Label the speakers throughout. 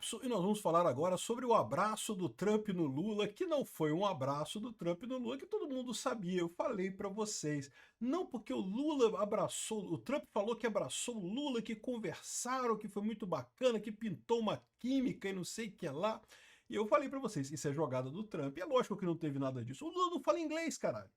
Speaker 1: Capso e nós vamos falar agora sobre o abraço do Trump no Lula, que não foi um abraço do Trump no Lula, que todo mundo sabia, eu falei para vocês. Não porque o Lula abraçou, o Trump falou que abraçou o Lula, que conversaram, que foi muito bacana, que pintou uma química e não sei o que lá. E eu falei para vocês, isso é jogada do Trump. E é lógico que não teve nada disso. O Lula não fala inglês, caralho.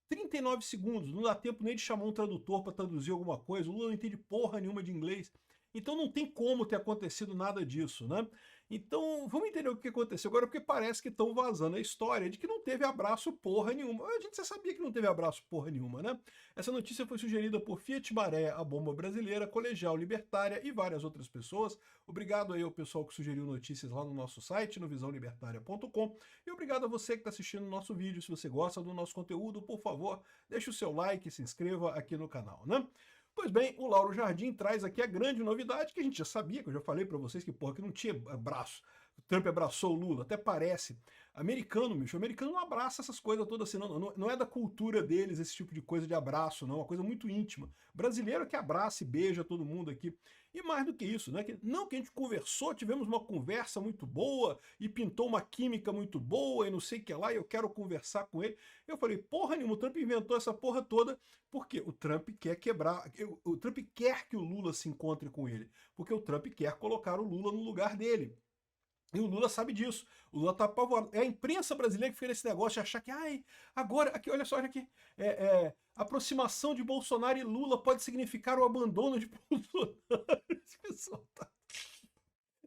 Speaker 1: 39 segundos, não dá tempo nem de chamar um tradutor para traduzir alguma coisa. O Lula não entende porra nenhuma de inglês. Então não tem como ter acontecido nada disso, né? Então vamos entender o que aconteceu agora, porque parece que estão vazando a história de que não teve abraço porra nenhuma. A gente já sabia que não teve abraço porra nenhuma, né? Essa notícia foi sugerida por Fiat Maré, a Bomba Brasileira, Colegial Libertária e várias outras pessoas. Obrigado aí ao pessoal que sugeriu notícias lá no nosso site, no visãolibertaria.com. E obrigado a você que está assistindo o nosso vídeo. Se você gosta do nosso conteúdo, por favor, deixe o seu like e se inscreva aqui no canal, né? Pois bem, o Lauro Jardim traz aqui a grande novidade que a gente já sabia, que eu já falei para vocês que, porra, que não tinha abraço. O Trump abraçou o Lula, até parece. Americano, bicho, o americano não abraça essas coisas todas assim, não é da cultura deles esse tipo de coisa de abraço, não, é uma coisa muito íntima. Brasileiro é que abraça e beija todo mundo aqui. E mais do que isso, né? Não que a gente conversou, tivemos uma conversa muito boa e pintou uma química muito boa e não sei o que lá, e eu quero conversar com ele. Eu falei, porra nenhuma, o Trump inventou essa porra toda porque o Trump quer quebrar, o Trump quer que o Lula se encontre com ele, porque o Trump quer colocar o Lula no lugar dele. E o Lula sabe disso. O Lula tá apavorado. É a imprensa brasileira que fez esse negócio de achar que, ai, agora, aqui, olha só, olha aqui, aproximação de Bolsonaro e Lula pode significar o abandono de Bolsonaro. Esse pessoal tá...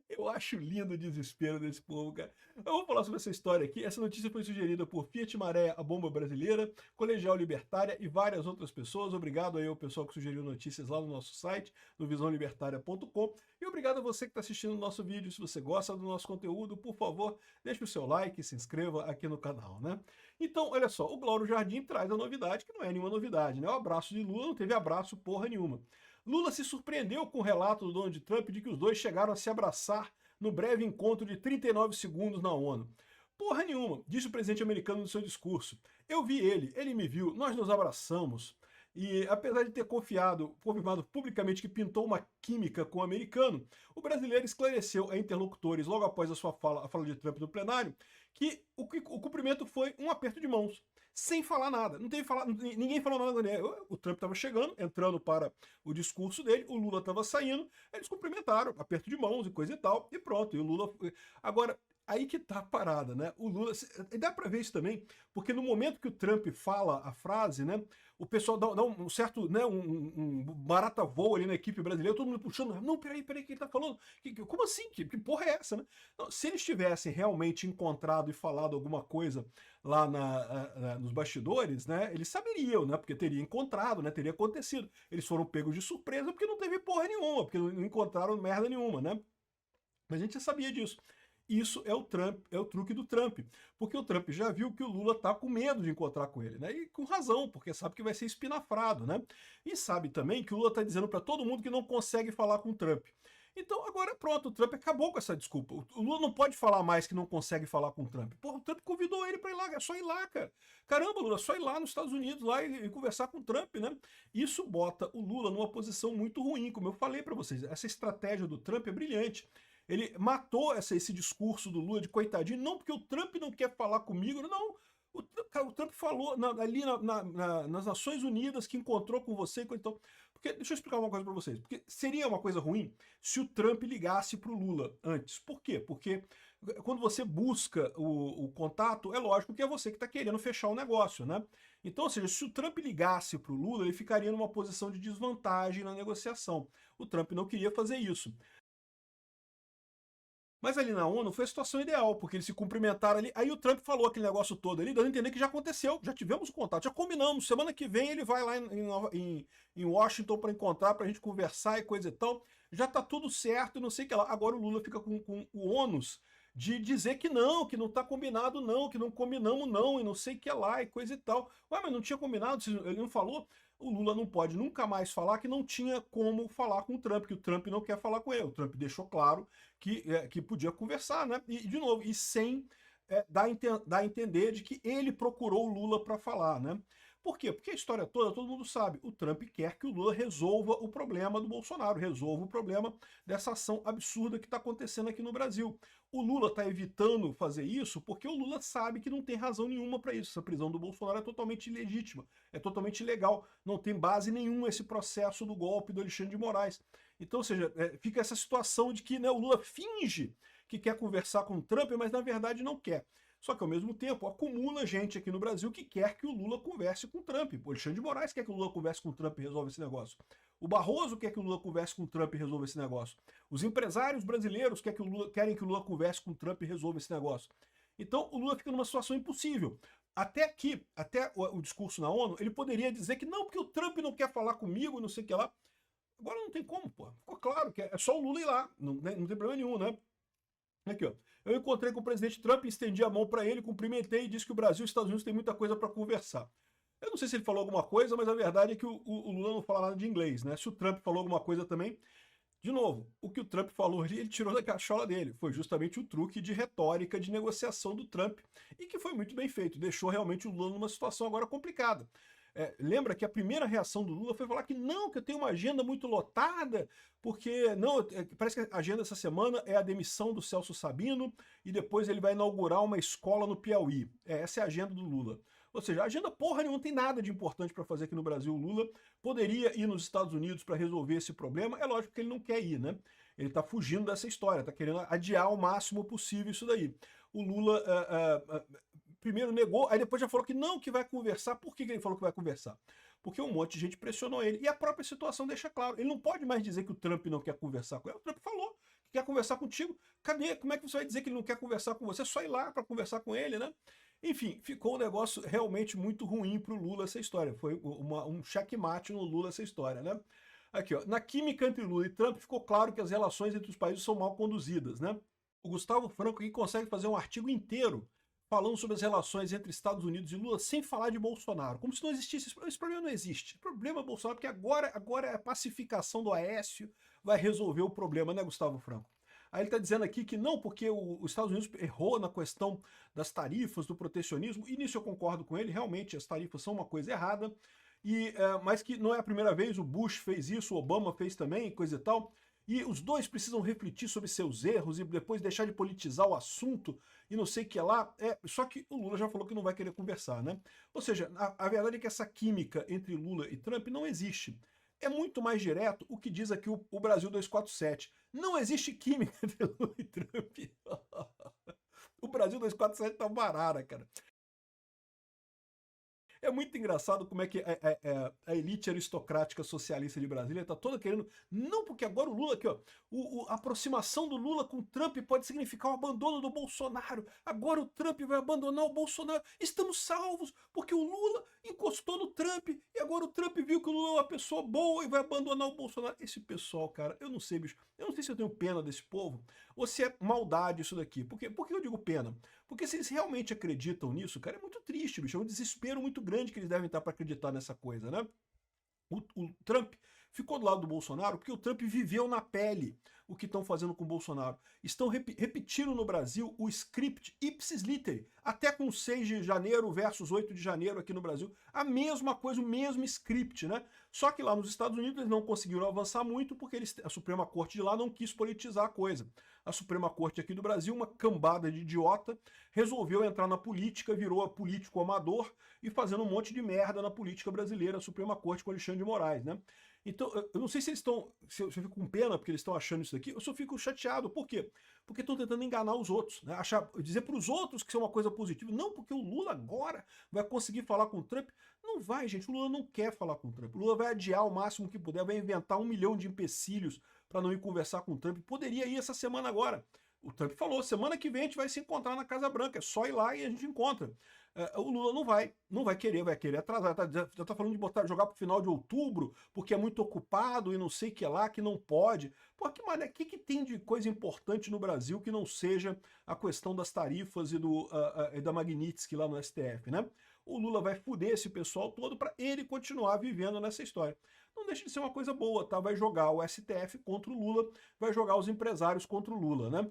Speaker 1: Eu acho lindo o desespero desse povo, cara. Eu vou falar sobre essa história aqui. Essa notícia foi sugerida por Fiat Maré, a Bomba Brasileira, Colegial Libertária e várias outras pessoas. Obrigado aí ao pessoal que sugeriu notícias lá no nosso site, no visãolibertaria.com. E obrigado a você que está assistindo o nosso vídeo. Se você gosta do nosso conteúdo, por favor, deixe o seu like e se inscreva aqui no canal, né? Então, olha só, o Lauro Jardim traz a novidade, que não é nenhuma novidade, né? O abraço de Lula não teve abraço porra nenhuma. Lula se surpreendeu com o relato do Donald Trump de que os dois chegaram a se abraçar no breve encontro de 39 segundos na ONU. Porra nenhuma, disse o presidente americano no seu discurso. Eu vi ele me viu, nós nos abraçamos. E apesar de ter confirmado publicamente que pintou uma química com o americano, o brasileiro esclareceu a interlocutores logo após a fala de Trump no plenário que o cumprimento foi um aperto de mãos, sem falar nada. Não teve falar, ninguém falou nada, né? O Trump estava chegando, entrando para o discurso dele, o Lula estava saindo, eles cumprimentaram, aperto de mãos e coisa e tal, e pronto. E o Lula... Agora, aí que tá a parada, né? O Lula... Dá para ver isso também, porque no momento que o Trump fala a frase, né? O pessoal dá um certo, né, um barata voa ali na equipe brasileira, todo mundo puxando, não, peraí, o que ele tá falando? Como assim? Que porra é essa, né? Então, se eles tivessem realmente encontrado e falado alguma coisa lá nos bastidores, né, eles saberiam, né, porque teria encontrado, né, teria acontecido. Eles foram pegos de surpresa porque não teve porra nenhuma, porque não encontraram merda nenhuma, né? Mas a gente já sabia disso. Isso é o Trump, é o truque do Trump, porque o Trump já viu que o Lula tá com medo de encontrar com ele, né? E com razão, porque sabe que vai ser espinafrado, né? E sabe também que o Lula tá dizendo para todo mundo que não consegue falar com o Trump. Então agora pronto, o Trump acabou com essa desculpa. O Lula não pode falar mais que não consegue falar com o Trump. Porra, o Trump convidou ele para ir lá, é só ir lá, cara. Caramba, Lula, é só ir lá nos Estados Unidos lá e conversar com o Trump, né? Isso bota o Lula numa posição muito ruim, como eu falei para vocês. Essa estratégia do Trump é brilhante. Ele matou esse discurso do Lula de coitadinho, não porque o Trump não quer falar comigo, não. O Trump falou ali nas Nações Unidas que encontrou com você, então. Porque, deixa eu explicar uma coisa para vocês. Porque seria uma coisa ruim se o Trump ligasse para o Lula antes. Por quê? Porque quando você busca o contato, é lógico que é você que está querendo fechar o negócio, né? Então, ou seja, se o Trump ligasse para o Lula, ele ficaria numa posição de desvantagem na negociação. O Trump não queria fazer isso. Mas ali na ONU foi a situação ideal, porque eles se cumprimentaram ali. Aí o Trump falou aquele negócio todo ali, dando a entender que já aconteceu, já tivemos o contato, já combinamos. Semana que vem ele vai lá em Washington para encontrar, para a gente conversar e coisa e tal. Já tá tudo certo e não sei o que lá. Agora o Lula fica com o ônus de dizer que não tá combinado não, que não combinamos não, e não sei o que lá, e coisa e tal. Ué, mas não tinha combinado, ele não falou? O Lula não pode nunca mais falar que não tinha como falar com o Trump, que o Trump não quer falar com ele. O Trump deixou claro que podia conversar, né? E, de novo, e sem dar a entender de que ele procurou o Lula para falar, né? Por quê? Porque a história toda, todo mundo sabe, o Trump quer que o Lula resolva o problema do Bolsonaro, resolva o problema dessa ação absurda que está acontecendo aqui no Brasil. O Lula está evitando fazer isso porque o Lula sabe que não tem razão nenhuma para isso. Essa prisão do Bolsonaro é totalmente ilegítima, é totalmente ilegal, não tem base nenhuma esse processo do golpe do Alexandre de Moraes. Então, ou seja, fica essa situação de que, né, o Lula finge que quer conversar com o Trump, mas na verdade não quer. Só que ao mesmo tempo acumula gente aqui no Brasil que quer que o Lula converse com o Trump. O Alexandre de Moraes quer que o Lula converse com o Trump e resolva esse negócio. O Barroso quer que o Lula converse com o Trump e resolva esse negócio. Os empresários brasileiros querem que o Lula converse com o Trump e resolva esse negócio. Então o Lula fica numa situação impossível. Até aqui, até o discurso na ONU, ele poderia dizer que não, porque o Trump não quer falar comigo, não sei o que lá. Agora não tem como, pô. Ficou claro que é só o Lula ir lá. Não tem problema nenhum, né? Aqui, ó. Eu encontrei com o presidente Trump, estendi a mão para ele, cumprimentei e disse que o Brasil e os Estados Unidos têm muita coisa para conversar. Eu não sei se ele falou alguma coisa, mas a verdade é que o Lula não fala nada de inglês, né? Se o Trump falou alguma coisa também, de novo, o que o Trump falou ali, ele tirou da cachola dele. Foi justamente o truque de retórica, de negociação do Trump, e que foi muito bem feito. Deixou realmente o Lula numa situação agora complicada. Lembra que a primeira reação do Lula foi falar que não, que eu tenho uma agenda muito lotada, porque não, parece que a agenda essa semana é a demissão do Celso Sabino e depois ele vai inaugurar uma escola no Piauí. Essa é a agenda do Lula. Ou seja, a agenda porra nenhuma, não tem nada de importante para fazer aqui no Brasil. O Lula poderia ir nos Estados Unidos para resolver esse problema, é lógico que ele não quer ir, né? Ele está fugindo dessa história, está querendo adiar ao máximo possível isso daí. O Lula primeiro negou, aí depois já falou que não, que vai conversar. Por que ele falou que vai conversar? Porque um monte de gente pressionou ele. E a própria situação deixa claro. Ele não pode mais dizer que o Trump não quer conversar com ele. O Trump falou que quer conversar contigo. Cadê? Como é que você vai dizer que ele não quer conversar com você? É só ir lá para conversar com ele, né? Enfim, ficou um negócio realmente muito ruim para o Lula essa história. Foi um checkmate no Lula essa história, né? Aqui, ó. Na química entre Lula e Trump ficou claro que as relações entre os países são mal conduzidas, né? O Gustavo Franco aqui consegue fazer um artigo inteiro falando sobre as relações entre Estados Unidos e Lula sem falar de Bolsonaro, como se não existisse. Esse problema não existe. O problema é Bolsonaro, porque agora a pacificação do Aécio vai resolver o problema, né, Gustavo Franco? Aí ele está dizendo aqui que não, porque os Estados Unidos errou na questão das tarifas, do protecionismo, e nisso eu concordo com ele, realmente as tarifas são uma coisa errada, mas que não é a primeira vez, o Bush fez isso, o Obama fez também, coisa e tal. E os dois precisam refletir sobre seus erros e depois deixar de politizar o assunto e não sei o que lá. Só que o Lula já falou que não vai querer conversar, né? Ou seja, a verdade é que essa química entre Lula e Trump não existe. É muito mais direto o que diz aqui o Brasil 247. Não existe química entre Lula e Trump. O Brasil 247 tá uma arara, cara. É muito engraçado como é que a elite aristocrática socialista de Brasília está toda querendo. Não, porque agora o Lula aqui, ó. A aproximação do Lula com o Trump pode significar o abandono do Bolsonaro. Agora o Trump vai abandonar o Bolsonaro. Estamos salvos, porque o Lula encostou no Trump e agora o Trump viu que o Lula é uma pessoa boa e vai abandonar o Bolsonaro. Esse pessoal, cara, eu não sei, bicho. Eu não sei se eu tenho pena desse povo ou se é maldade isso daqui. Por que eu digo pena? Porque se eles realmente acreditam nisso, cara, é muito triste, bicho. É um desespero muito grande que eles devem estar para acreditar nessa coisa, né? O Trump ficou do lado do Bolsonaro porque o Trump viveu na pele o que estão fazendo com o Bolsonaro. Estão repetindo no Brasil o script ipsis literi, até com 6 de janeiro versus 8 de janeiro aqui no Brasil. A mesma coisa, o mesmo script, né? Só que lá nos Estados Unidos eles não conseguiram avançar muito porque a Suprema Corte de lá não quis politizar a coisa. A Suprema Corte aqui do Brasil, uma cambada de idiota, resolveu entrar na política, virou político amador e fazendo um monte de merda na política brasileira, a Suprema Corte com Alexandre de Moraes, né? Então, eu não sei se eles estão. Se eu fico com pena porque eles estão achando isso daqui, eu só fico chateado. Por quê? Porque estão tentando enganar os outros, né? Dizer para os outros que isso é uma coisa positiva. Não, porque o Lula agora vai conseguir falar com o Trump. Não vai, gente. O Lula não quer falar com o Trump. O Lula vai adiar o máximo que puder, vai inventar 1 milhão de empecilhos para não ir conversar com o Trump. Poderia ir essa semana agora. O Trump falou, semana que vem a gente vai se encontrar na Casa Branca, é só ir lá e a gente encontra. O Lula não vai querer atrasar, já tá falando de jogar pro final de outubro, porque é muito ocupado e não sei o que lá, que não pode. Pô, que tem de coisa importante no Brasil que não seja a questão das tarifas e da Magnitsky lá no STF, né? O Lula vai fuder esse pessoal todo para ele continuar vivendo nessa história. Não deixa de ser uma coisa boa, tá? Vai jogar o STF contra o Lula, vai jogar os empresários contra o Lula, né?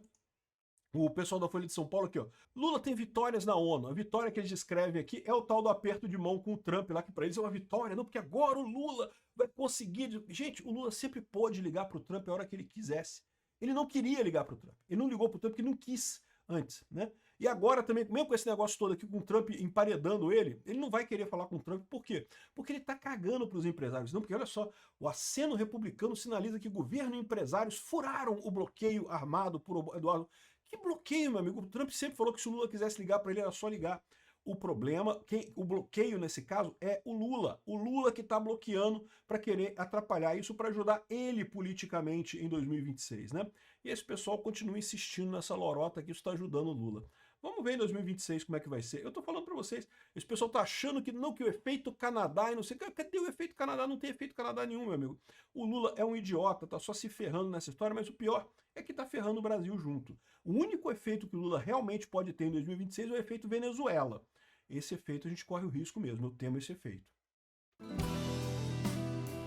Speaker 1: O pessoal da Folha de São Paulo aqui, ó. Lula tem vitórias na ONU. A vitória que eles descrevem aqui é o tal do aperto de mão com o Trump lá, que para eles é uma vitória, não, porque agora o Lula vai conseguir. Gente, o Lula sempre pôde ligar para o Trump a hora que ele quisesse. Ele não queria ligar para o Trump. Ele não ligou para o Trump porque não quis antes, né? E agora também, mesmo com esse negócio todo aqui, com o Trump emparedando ele não vai querer falar com o Trump. Por quê? Porque ele tá cagando para os empresários. Não, porque olha só, o aceno republicano sinaliza que governo e empresários furaram o bloqueio armado por Eduardo. Que bloqueio, meu amigo? O Trump sempre falou que se o Lula quisesse ligar para ele, era só ligar. O problema, o bloqueio nesse caso é o Lula. O Lula que está bloqueando para querer atrapalhar isso para ajudar ele politicamente em 2026, né? E esse pessoal continua insistindo nessa lorota que isso está ajudando o Lula. Vamos ver em 2026 como é que vai ser. Eu tô falando para vocês, esse pessoal tá achando que não, que o efeito Canadá e não sei, cadê o efeito Canadá? Não tem efeito Canadá nenhum, meu amigo. O Lula é um idiota, tá só se ferrando nessa história, mas o pior é que tá ferrando o Brasil junto. O único efeito que o Lula realmente pode ter em 2026 é o efeito Venezuela. Esse efeito a gente corre o risco mesmo, eu temo esse efeito.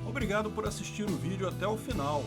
Speaker 1: Obrigado por assistir o vídeo até o final.